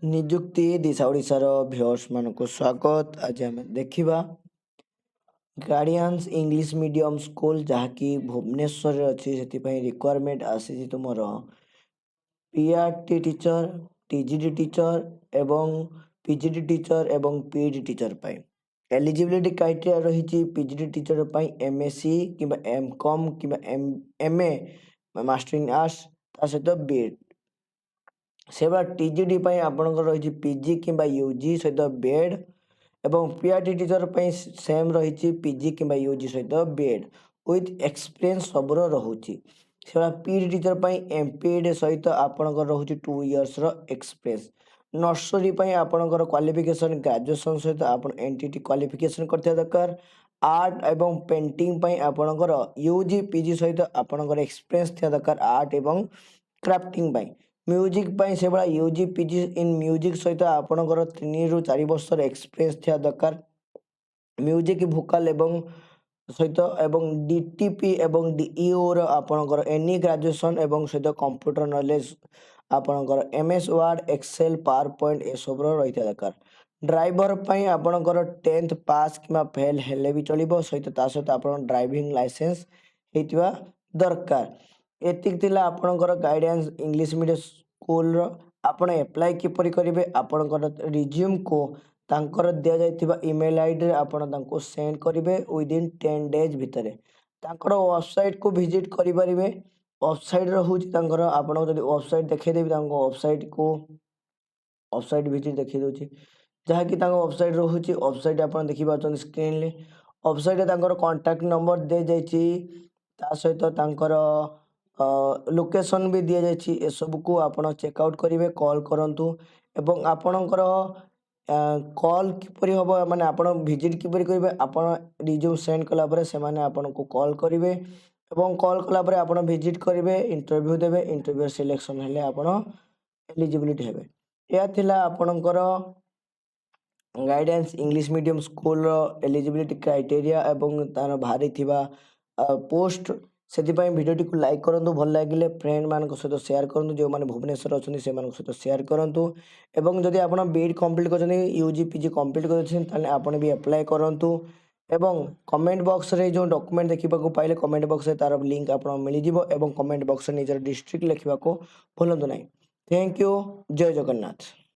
निजुक्ति दिशा ओडिशार व्यूअर्स मानक स्वागत। आज आम देखा गार्डियंस इंग्लिश मीडियम स्कूल जहाँकि भुवनेश्वर अच्छी से रिक्वायरमेंट आसी तुम पीआरटी टीचर टीजीडी टीचर एवं पीजीडी टीचर एवं पीईडी टीचर पाई एलिजिबिलिटी क्राइटेरिया रही पीजीडी टीचर पाई एमएससी कि एमकॉम कि एमए मास्टर इन आर्ट्स ता सहित बीएड से टीजीडी आपंकर रही पीजी कि यूजी सहित बीएड एवं पीआरटी टीचर सेम रही पीजी कि यूजी सहित बीएड विथ एक्सपीरियंस सबूर रोचे से पीडी टीचर एमपीएड सहित आपंकर रोचे 2 इयर्स एक्सपीरियंस नर्सरी आपंकर क्वालिफिकेशन ग्रेजुएशन सहित आप एनटीटी क्वालिफिकेशन करथिया दरकार आर्ट एवं पेंटिंग आपंकर यूजी पीजी सहित आपंकर एक्सपीरियंस थिया दरकार आर्ट एवं क्राफ्टिंग म्यूजिक से भाई यूजी पीजी इन म्यूजिक सहित आपंकर 3 ରୁ 4 वर्षर एक्सपीरियंस थिया दरकार म्यूजिक भोकाल एवं सहित एवं डीटीपी एवं डीईओ आपंकर एनी ग्रेजुएशन एवं सहित कंप्यूटर नॉलेज आपंकर MS Word Excel PowerPoint ए सब रही दरकार ड्राइवर आपंकर 10th पास कि फेल हेले भी चलो सहित सहित आप ड्राइविंग लाइसेंस होता दरकार एतिक थिला आपनकर गाइडेंस इंग्लिश मीडियम स्कूल आपण अप्लाई किपरि करिवे आपनकर रिज्यूम को तांकर दिया जाइथिबा ईमेल आईडी रे आपण तांको सेंड करिवे विदिन 10 डेज भितरे तांकर वेबसाइट को विजिट करि परिवे वेबसाइट रहउछि तांकर आपण जदि वेबसाइट देखै देबि तांको वेबसाइट विजिट देखै दोछि जहा कि तांको वेबसाइट रहउछि वेबसाइट आपण देखि पाछन स्क्रीन ले वेबसाइट तांकर कांटेक्ट नंबर दे जाइछि ता सहित तांकर लोकेशन भी दि जाइए सब को आपण चेकआउट करेंगे कॉल करंतु एवं आपणकर कॉल किपरि हम माने आपण विजिट किपरि करेंगे आपण रिज्यूम सेंड कला से माने आपण को कॉल करेंगे एवं कॉल कला आपण विजिट करेंगे इंटरव्यू देवे इंटरव्यू सिलेक्शन हेले आपण एलिजिबिलिटी हेबे या थिला आपणकर guidance English medium school eligibility criteria एवं तार बाहरी थिबा पोस्ट से भिडियो को लाइक करूँ भल लगे फ्रेंड मान सहित शेयर करूँ जो मैंने भुवनेश्वर अच्छे से सहित शेयर करूँ एवं जदि आप बीएड कंप्लीट कर यूजी पीजी कंप्लीट कर भी अप्लाई करूँ एवं कमेंट बॉक्स रे जो डॉक्यूमेंट देखा पाइले कमेंट बॉक्स तार लिंक आप मिल जाव कमेंट बॉक्स निजर डिस्ट्रिक्ट लिखा भूलु ना थैंक यू जय जगन्नाथ।